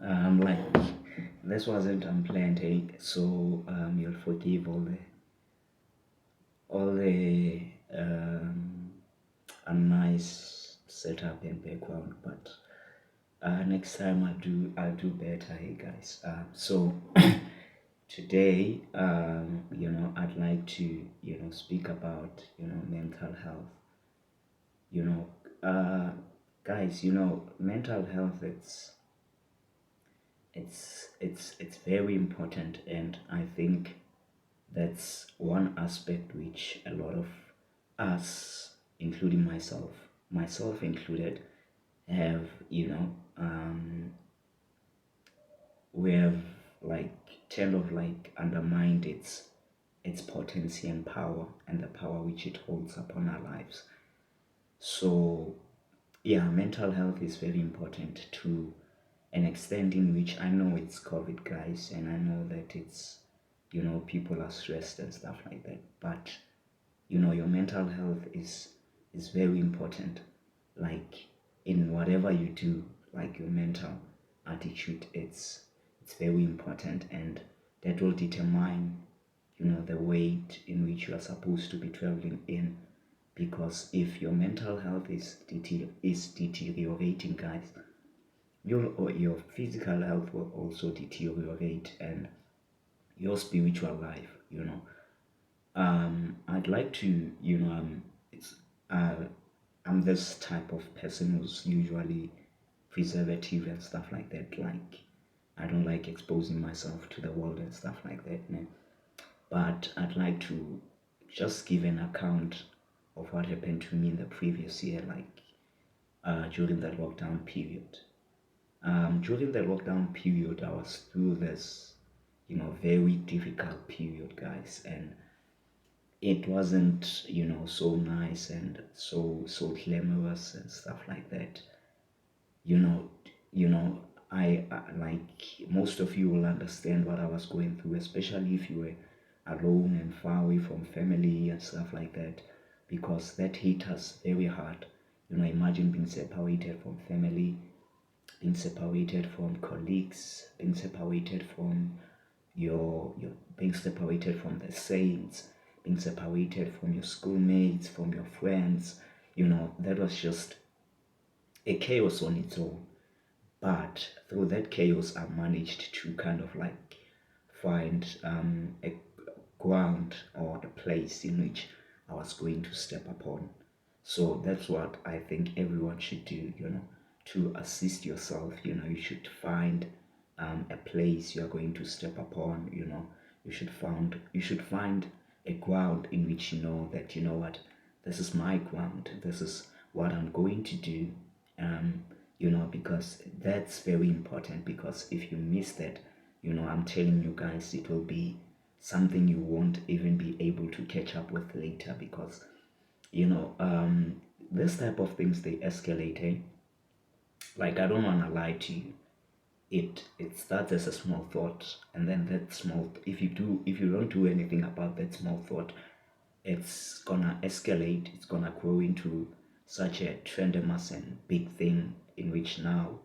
Like this wasn't unplanned, eh? So you'll forgive all the a nice setup and background, but next time I'll do better, hey guys. So today, I'd like to speak about mental health. You know, guys, mental health it's very important, and I think that's one aspect which a lot of us, including myself included, have we have like kind of like undermined its potency and power, and the power which it holds upon our lives. So yeah, mental health is very important to an extent in which I know it's COVID, guys, and I know that it's people are stressed and stuff like that. But your mental health is very important. Like in whatever you do, like your mental attitude, it's very important, and that will determine the weight in which you are supposed to be traveling in. Because if your mental health is deteriorating, guys, your physical health will also deteriorate, and your spiritual life. I'd like to, it's uh, I'm this type of person who's usually preservative and stuff like that. Like, I don't like exposing myself to the world and stuff like that, man. But I'd like to just give an account of what happened to me in the previous year, like during the lockdown period. During the lockdown period, I was through this, very difficult period, guys, and it wasn't, so nice and so glamorous and stuff like that. You know, you know, I like most of you will understand what I was going through, especially if you were alone and far away from family and stuff like that, because that hit us very hard. Imagine being separated from family, being separated from colleagues, being separated from your being separated from the saints, being separated from your schoolmates, from your friends. That was just a chaos on its own. But through that chaos, I managed to kind of like find a ground or a place in which I was going to step upon. So that's what I think everyone should do, to assist yourself. You should find a place you are going to step upon. You should find a ground in which you know that what, this is my ground. This is what I'm going to do. Because that's very important. Because if you miss that, I'm telling you guys, it will be something you won't even be able to catch up with later. Because you know um this type of things, they escalate, eh? Like, I don't want to lie to you. It starts as a small thought, and then that small, if you don't do anything about that small thought, it's gonna escalate. It's gonna grow into such a tremendous and big thing, in which now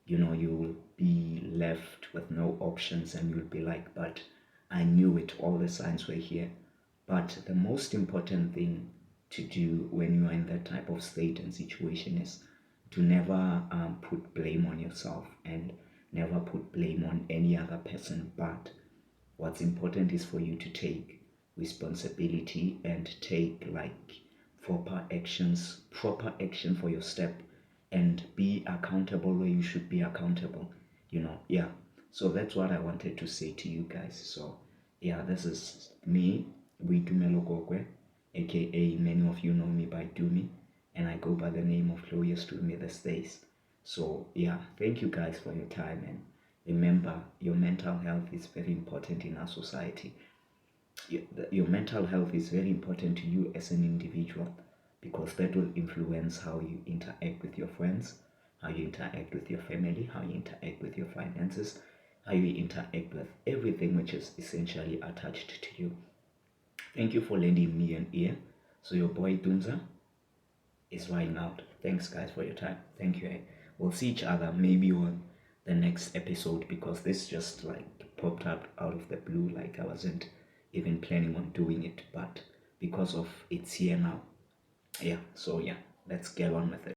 you will be left with no options, and you'll be like, but I knew it, all the signs were here. But the most important thing to do when you are in that type of state and situation is to never put blame on yourself, and never put blame on any other person. But what's important is for you to take responsibility and take like proper action for your step, and be accountable where you should be accountable. Yeah. So that's what I wanted to say to you guys. So yeah, this is me, Witumelo Gokwe, aka many of you know me by Tumi, and I go by the name of Glorious Tumi these days. So yeah, thank you guys for your time, and remember, your mental health is very important in our society. Your mental health is very important to you as an individual, because that will influence how you interact with your friends, how you interact with your family, how you interact with your finances, how you interact with everything which is essentially attached to you. Thank you for lending me an ear. So your boy Dunza is riding out. Thanks guys for your time. Thank you. We'll see each other maybe on the next episode, because this just like popped up out of the blue. Like I wasn't even planning on doing it, but because of it's here now. Yeah, so yeah, let's get on with it.